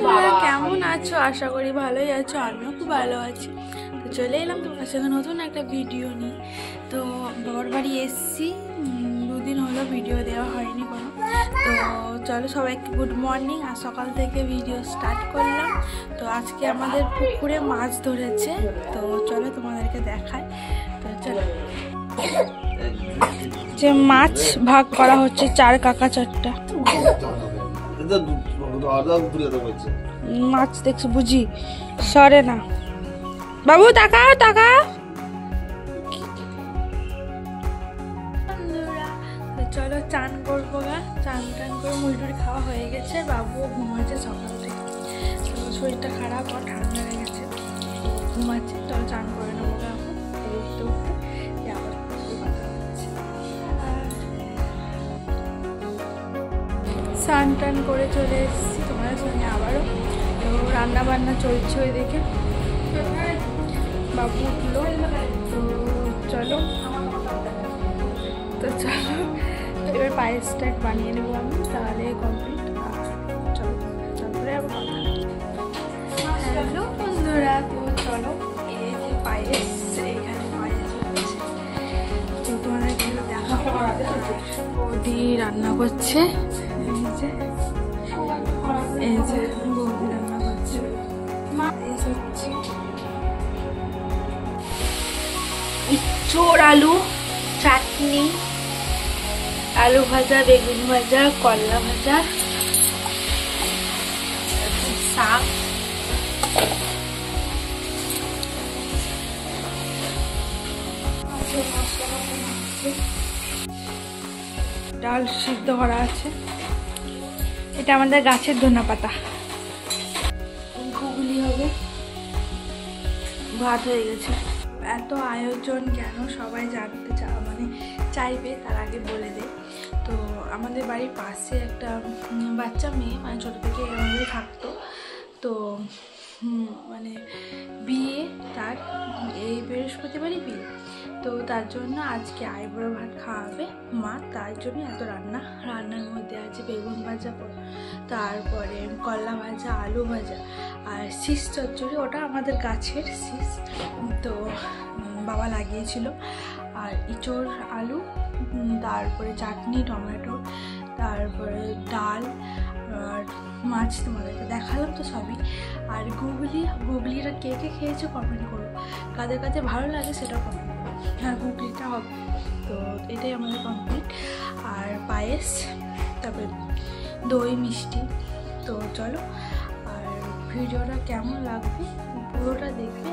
তোমরা কেমন আছো? আশা করি ভালোই আছো, আমিও খুব ভালো আছি। তো চলে এলাম তোমার সঙ্গে নতুন একটা ভিডিও নিয়ে। তো বাবার বাড়ি এসছি, দুদিন হলো ভিডিও দেওয়া হয়নি কোনো। তো চলো সবাইকে গুড মর্নিং। আর সকাল থেকে ভিডিও স্টার্ট করলাম। তো আজকে আমাদের পুকুরে মাছ ধরেছে, তো চলো তোমাদেরকে দেখায়। তো চলো, যে মাছ ভাগ করা হচ্ছে 4 কাকা 4টা মাছ দেখছো, বুঝি সরে না। বাবু তাকাও তাকাও। চলো চান করবো গা। চান টান করে মুড়ি খাওয়া হয়ে গেছে। বাবুও ঘুমাচ্ছে সকাল থেকে, শরীরটা খারাপ আর ঠান্ডা লেগে গেছে, ঘুমাচ্ছে। চলো চান করে নেবো গা। এখন উঠতে উঠতে আবার স্নান টান করে চলে এসেছি তোমাদের সঙ্গে আবারও। তো রান্না বান্না চলছে ওই দেখে, বাবু উঠলো। তো চলো এবার পায়েসটা বানিয়ে নেবো আমি, তাহলে কমপ্লিট। আর চলো তারপরে আবার কথা। হ্যালো বন্ধুরা, তো চলো এই যে পায়েস, এখানে পায়েস হচ্ছে। তো তোমাদের দেখা বৌদি রান্না করছে। এই যে বৌদি রান্না করছে, ইঁচড় আলু চাটনি, আলু ভাজা, বেগুন ভাজা, করলা ভাজা, শাক, ডাল সিদ্ধ করা আছে। এটা আমাদের গাছের ধনেপাতা। ঘুগলি হবে, ভাত হয়ে গেছে। এত আয়োজন কেন সবাই জানতে চাইবে, তার আগে বলে দে। তো আমাদের বাড়ির পাশে একটা বাচ্চা মেয়ে, মানে ছোটো থেকে আমাদের থাকতো। তো বিয়ে তার এই বৃহস্পতিবারই বিয়ে। তো তার জন্য আজকে আইবুড়ো ভাত খাওয়াবে মা, তার জন্য এত রান্নার মধ্যে আছে বেগুন ভাজা, তারপরে করলা ভাজা, আলু ভাজা, আর শীষ চচ্চড়ি। ওটা আমাদের গাছের শীষ, তো বাবা লাগিয়েছিল। আর ইঁচড় আলু, তারপরে চাটনি, টমেটো, তারপরে ডাল আর মাছ তোমাদেরকে দেখালাম তো সবই। আর গুগলিটা কে কে খেয়েছো কমেন্ট করো, কাদের কাছে ভালো লাগে সেটাও কমেন্ট করো। হ্যাঁ, গুগলিটা হবে। তো এটাই আমাদের কমপ্লিট। আর পায়েস, তারপরে দই মিষ্টি। তো চলো, আর ভিডিওটা কেমন লাগবে পুরোটা দেখবে,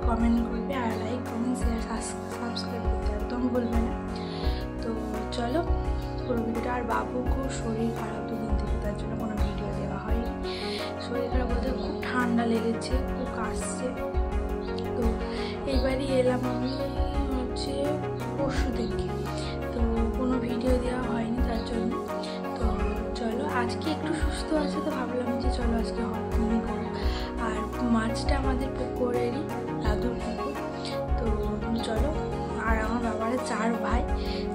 কমেন্ট করবে, আর লাইক কমেন্ট শেয়ার সাবস্ক্রাইব করতে একদম ভুলবে না। তো চলো পুরো ভিডিওটা। আর বাবু খুব শরীর খারাপ দুদিন থেকে, তার জন্য কোনো ভিডিও দেওয়া হয়নি। শরীর খারাপ বলতে খুব ঠান্ডা লেগেছে, খুব কাশছে। তো এইবারই এলাম আমি হচ্ছে পরশু থেকে, তো কোনো ভিডিও দেওয়া হয়নি তার জন্য। তো চলো আজকে একটু সুস্থ আছে, তো ভাবলাম যে চলো আজকে তুমি করো। আর মাছটা আমাদের পুকুরেরই, দাদুর পুকুর। তো চলো, আর আমার বাবার 4 ভাই,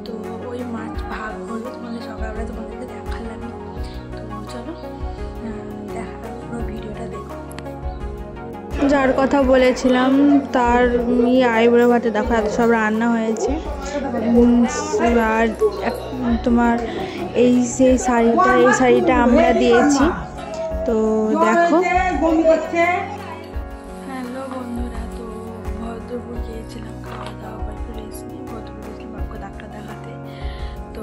তো ওই মাছ ভাগ হলো। তোমাদের সকালবেলা তোমাদেরকে দেখালাম। তো চলো পুরো ভিডিওটা দেখো। যার কথা বলেছিলাম তার আইবুড়ো ভাতে দেখো এত সব রান্না হয়েছে। আর তোমার এই শাড়িটা আমরা দিয়েছি, তো দেখো। হ্যালো বন্ধুরা, তো ভদ্রপুর গিয়েছিলাম খাওয়া দাওয়া করে ফিরে এসেছি। ভদ্রপুর গিয়েছিলাম বাবুকে ডাক্তার দেখাতে। তো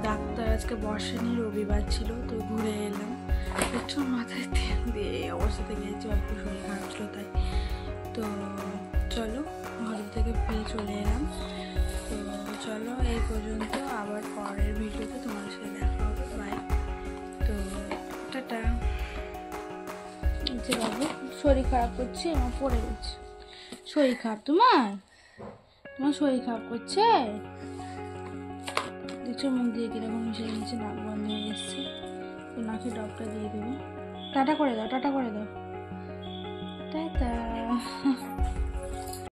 ডাক্তার আজকে বসেনি, রবিবার ছিল। তো ঘুরে এলাম, একটু মাথায় তেল দিয়ে এই অবস্থাতে গিয়েছি, বাবুর শরীর খারাপ ছিল তাই। তো চলো ঘর থেকে ফিরে চলে এলাম। তো চলো এই পর্যন্ত, আবার পরের ভিডিওতে তোমার সাথে দেখা হবে। বাই। তো টাটা। যে বাবু শরীর খারাপ করছে, আমার পড়ে গেছে। শরীর খারাপ তোমার শরীর খারাপ করছে, দেখছো মুখ দিয়ে কিরকম মিশে গেছে, নাক বন্ধ হয়ে এসছে। তো নাকে ডবটা দিয়ে দেবো। টাটা করে দাও, টাটা করে দাও, টাটা।